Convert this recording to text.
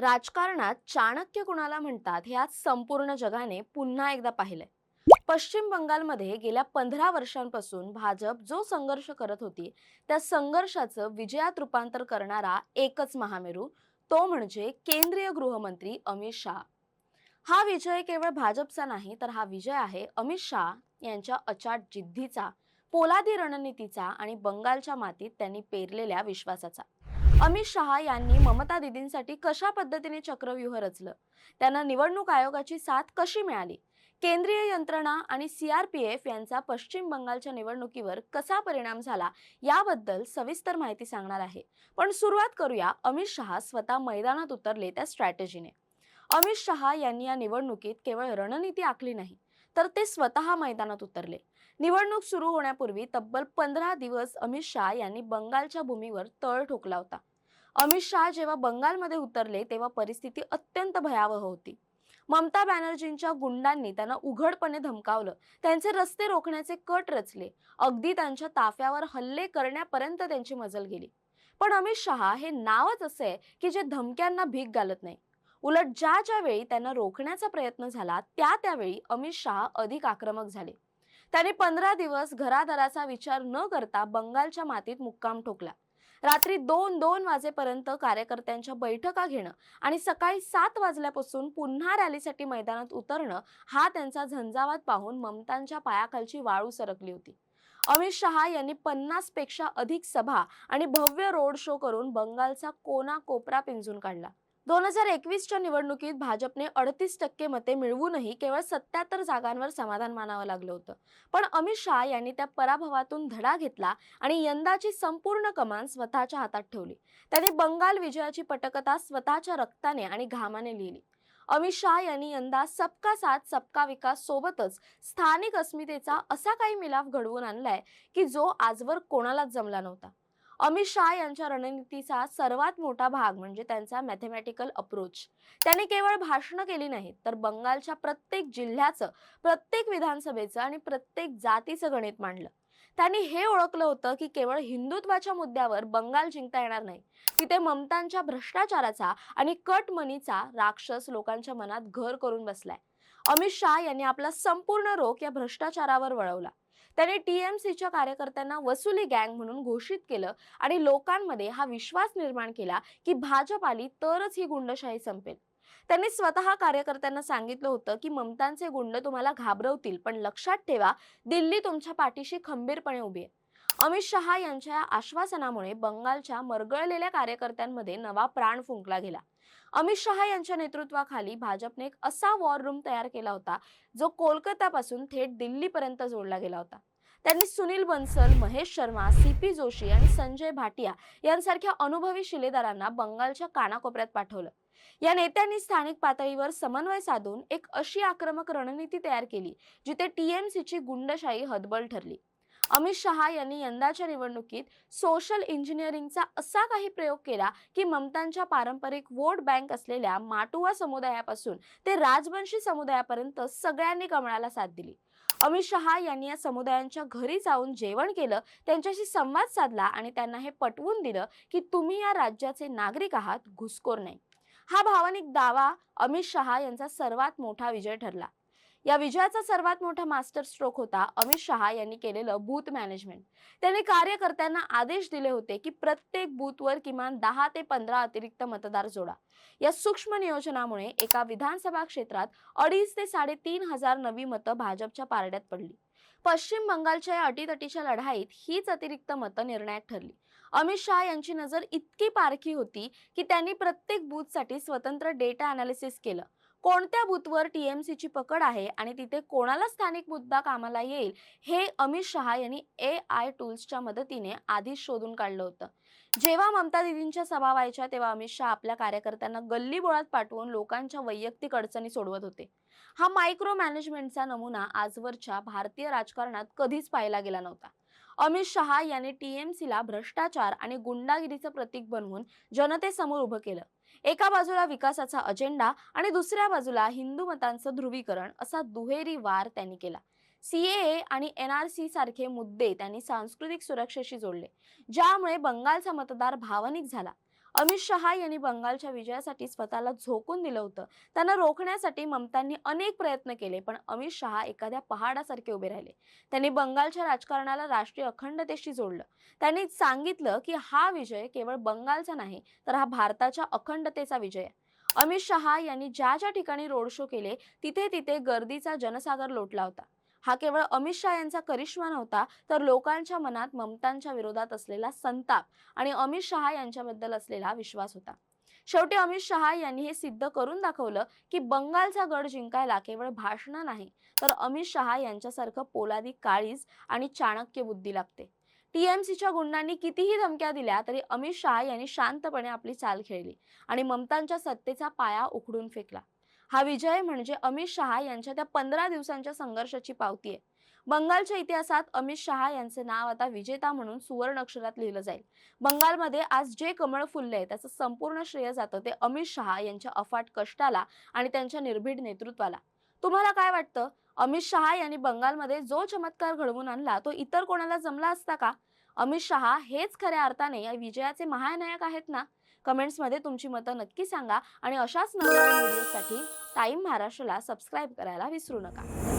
राजकारणात चाणक्य कुणाला म्हणतात हे आज संपूर्ण जगाने पुन्हा एकदा पाहिलंय. पश्चिम बंगालमध्ये गेल्या 15 वर्षांपासून भाजप जो संघर्ष करत होती, त्या संघर्षाचं विजयात रूपांतर करणारा एकच महामेरू, तो म्हणजे केंद्रीय गृहमंत्री अमित शहा. हा विजय केवळ भाजपचा नाही, तर हा विजय आहे अमित शहा यांच्या अचाट जिद्दीचा, पोलादी रणनीतीचा आणि बंगालच्या मातीत त्यांनी पेरलेल्या विश्वासाचा. अमित शहा यांनी ममता दीदींसाठी कशा पद्धतीने चक्रव्यूह रचलं, त्यांना निवडणूक आयोगाची साथ कशी मिळाली, केंद्रीय यंत्रणा आणि सीआरपीएफ यांचा पश्चिम बंगालच्या निवडणुकीवर कसा परिणाम झाला, याबद्दल सविस्तर माहिती सांगणार आहे. पण सुरुवात करूया अमित शहा स्वतः मैदानात उतरले त्या स्ट्रॅटेजीने. अमित शहा यांनी या निवडणुकीत केवळ रणनीती आखली नाही, तर ते स्वतः मैदानात उतरले. निवडणूक सुरू होण्यापूर्वी तब्बल 15 दिवस अमित शहा यांनी बंगालच्या भूमीवर तळ ठोकला होता. अमित शहा जेव्हा बंगालमध्ये उतरले तेव्हा परिस्थिती अत्यंत भयावह होती. ममता बॅनर्जींच्या गुंडांनी त्यांना उघडपणे धमकावलं, त्यांचे रस्ते रोखण्याचे कट रचले, अगदी त्यांच्या ताफ्यावर हल्ले करण्यापर्यंत त्यांची मजल गेली. पण अमित शहा हे नावच असे आहे की जे धमक्यांना भीक घालत नाही. उलट ज्या ज्या वेळी त्यांना रोखण्याचा प्रयत्न झाला, त्यावेळी अमित शहा अधिक आक्रमक झाले. त्यांनी 15 दिवस घरादाराचा विचार न करता बंगालच्या मातीत मुक्काम ठोकला. रात्री 2-2 वाजेपर्यंत कार्यकर्त्यांच्या बैठका घेणं आणि सकाळी 7 वाजल्यापासून पुन्हा रॅलीसाठी मैदानात उतरणं, हा त्यांचा झंझावात पाहून ममतांच्या पायाखालची वाळू सरकली होती. अमित शहा यांनी 50 पेक्षा अधिक सभा आणि भव्य रोड शो करून बंगालचा कोना कोपरा पिंजून काढला. 2021च्या निवडणुकीत भाजपने 38% मते मिळवूनही केवळ 77 जागांवर समाधान मानावं लागलं होतं. पण अमित शहा यांनी त्या पराभवातून धडा घेतला आणि यंदाची संपूर्ण कमान स्वतःच्या हातात ठेवली. त्यांनी बंगाल विजयाची पटकथा स्वतःच्या रक्ताने आणि घामाने लिहिली. अमित शहा यांनी यंदा सबका साथ सबका विकास सोबतच स्थानिक अस्मितेचा असा काही मिलाफ घडवून आणलाय की जो आजवर कोणालाच जमला नव्हता. अमित शहा यांच्या रणनीतीचा सर्वात मोठा भाग म्हणजे त्यांचा मॅथमॅटिकल अप्रोच. त्यांनी केवळ भाषणं केली नाहीत, तर बंगालच्या प्रत्येक जिल्ह्याचं, प्रत्येक विधानसभेचं आणि प्रत्येक जातीचं गणित मांडलं. त्यांनी हे ओळखलं होतं की केवळ हिंदुत्वाच्या मुद्द्यावर बंगाल जिंकता येणार नाही. तिथे ममतांच्या भ्रष्टाचाराचा आणि कट मनीचा राक्षस लोकांच्या मनात घर करून बसलाय. अमित शहा यांनी आपला संपूर्ण रोख या भ्रष्टाचारावर वळवला. त्याने टीएमसीच्या कार्यकर्त्यांना वसुली गँग म्हणून घोषित केलं आणि लोकांमध्ये हा विश्वास निर्माण केला की भाजप आली तरच ही गुंडशाही संपेल. त्यांनी स्वतः कार्यकर्त्यांना सांगितलं होतं की ममतांचे गुंड तुम्हाला घाबरवतील, पण लक्षात ठेवा, दिल्ली तुमच्या पाठीशी खंबीरपणे उभी आहे. अमित शहा यांच्या या आश्वासनामुळे बंगालच्या मरगळलेल्या कार्यकर्त्यांमध्ये नवा प्राण फुंकला गेला. अमित शहा यांच्या नेतृत्वाखाली भाजपने एक असा वॉर रूम तयार केला होता जो कोलकातापासून थेट दिल्लीपर्यंत जोडला गेला होता. त्यांनी सुनील बन्सल, महेश शर्मा, सीपी जोशी आणि संजय भाटिया यांसारख्या अनुभवी शिलेदारांना बंगालच्या कानाकोपऱ्यात पाठवलं. या नेत्यांनी स्थानिक पातळीवर समन्वय साधून एक अशी आक्रमक रणनीती तयार केली जिथे टीएमसीची गुंडशाही हतबल ठरली. अमित शहा यांनी यंदाच्या निवडणुकीत सोशल इंजिनिअरिंगचा असा काही प्रयोग केला की ममतांच्या पारंपरिक वोट बँक असलेल्या माटुवा समुदायापासून ते राजवंशी समुदायापर्यंत सगळ्यांनी कमळाला साथ दिली. अमित शहा यांनी या समुदायांच्या घरी जाऊन जेवण केलं, त्यांच्याशी संवाद साधला आणि त्यांना हे पटवून दिलं की तुम्ही या राज्याचे नागरिक आहात, घुसखोर नाही. हा भावनिक दावा अमित शहा यांचा सर्वात मोठा विजय ठरला. या विजयाचा सर्वात मोठा मास्टर स्ट्रोक होता अमित शहा यांनी केलेलं बूथ मॅनेजमेंट. त्यांनी कार्यकर्त्यांना आदेश दिले होते की प्रत्येक बूथवर किमान 10 ते 15 अतिरिक्त मतदार जोडा. या सूक्ष्म नियोजनामुळे एका विधानसभा क्षेत्रात 2.5 ते 3.5 हजार नवी मतं भाजपच्या पारड्यात पडली. पश्चिम बंगालच्या या अटीतटीच्या लढाईत हीच अतिरिक्त मतं निर्णायक ठरली. अमित शहा यांची नजर इतकी पारखी होती की त्यांनी प्रत्येक बूथसाठी स्वतंत्र डेटा अनालिसिस केलं. कोणत्या बूथवर टीएमसीची पकड आहे आणि तिथे कोणाला स्थानिक मुद्दा कामाला येईल, हे अमित शहा यांनी AI टूल्सच्या मदतीने आधीच शोधून काढलं होतं. जेव्हा ममता दीदींच्या सभा व्हायच्या तेव्हा अमित शहा आपल्या कार्यकर्त्यांना गल्लीबोळात पाठवून लोकांच्या वैयक्तिक अडचणी सोडवत होते. हा मायक्रो मॅनेजमेंटचा नमुना आजवरच्या भारतीय राजकारणात कधीच पाहिला गेला नव्हता. अमित शहा यांनी टीएमसीला भ्रष्टाचार आणि गुंडागिरीचं प्रतीक बनवून जनतेसमोर उभं केलं. एका बाजूला विकासाचा अजेंडा आणि दुसऱ्या बाजूला हिंदू मतांचं ध्रुवीकरण, असा दुहेरी वार त्यांनी केला. सीएए आणि एनआरसी सारखे मुद्दे त्यांनी सांस्कृतिक सुरक्षेशी जोडले, ज्यामुळे बंगालचा मतदार भावनिक झाला. अमित शहा यांनी बंगालच्या विजयासाठी स्वतःला झोकून दिलं होतं. त्यांना रोखण्यासाठी ममतांनी अनेक प्रयत्न केले, पण अमित शहा एखाद्या पहाडासारखे उभे राहिले. त्यांनी बंगालच्या राजकारणाला राष्ट्रीय अखंडतेशी जोडलं. त्यांनी सांगितलं की हा विजय केवळ बंगालचा नाही, तर हा भारताच्या अखंडतेचा विजय आहे. अमित शहा यांनी ज्या ज्या ठिकाणी रोड शो केले, तिथे तिथे गर्दीचा जनसागर लोटला होता. हा केवळ अमित शहा यांचा करिश्मा नव्हता, तर लोकांच्या मनात ममतांच्या विरोधात असलेला संताप आणि अमित शहा यांच्याबद्दल असलेला विश्वास होता. शेवटी अमित शहा यांनी हे सिद्ध करून दाखवलं की बंगालचा गड जिंकायला केवळ भाषणं नाही, तर अमित शहा यांच्यासारखं पोलादी काळीज आणि चाणक्य बुद्धी लागते. टीएमसीच्या गुंडांनी कितीही धमक्या दिल्या तरी अमित शहा यांनी शांतपणे आपली चाल खेळली आणि ममतांच्या सत्तेचा पाया उखडून फेकला. हा विजय म्हणजे अमित शहा यांच्या त्या 15 दिवसांच्या संघर्षाची पावती आहे. बंगालच्या इतिहासात अमित शहा यांचे नाव आता विजेता म्हणून सुवर्ण अक्षरात लिहिलं जाईल. बंगालमध्ये आज जे कमळ फुललंय त्याचं संपूर्ण श्रेय जातं ते अमित शहा यांच्या अफाट कष्टाला आणि त्यांच्या निर्भीड नेतृत्वाला. तुम्हाला काय वाटतं? अमित शहा यांनी बंगालमध्ये जो चमत्कार घडवून आणला तो इतर कोणाला जमला असता का? अमित शहा हेच खऱ्या अर्थाने या विजयाचे महानायक आहेत ना? कमेंट्समध्ये तुमची मतं नक्की सांगा आणि अशाच नवनवीन व्हिडिओसाठी टाइम महाराष्ट्राला सबस्क्राईब करायला विसरू नका.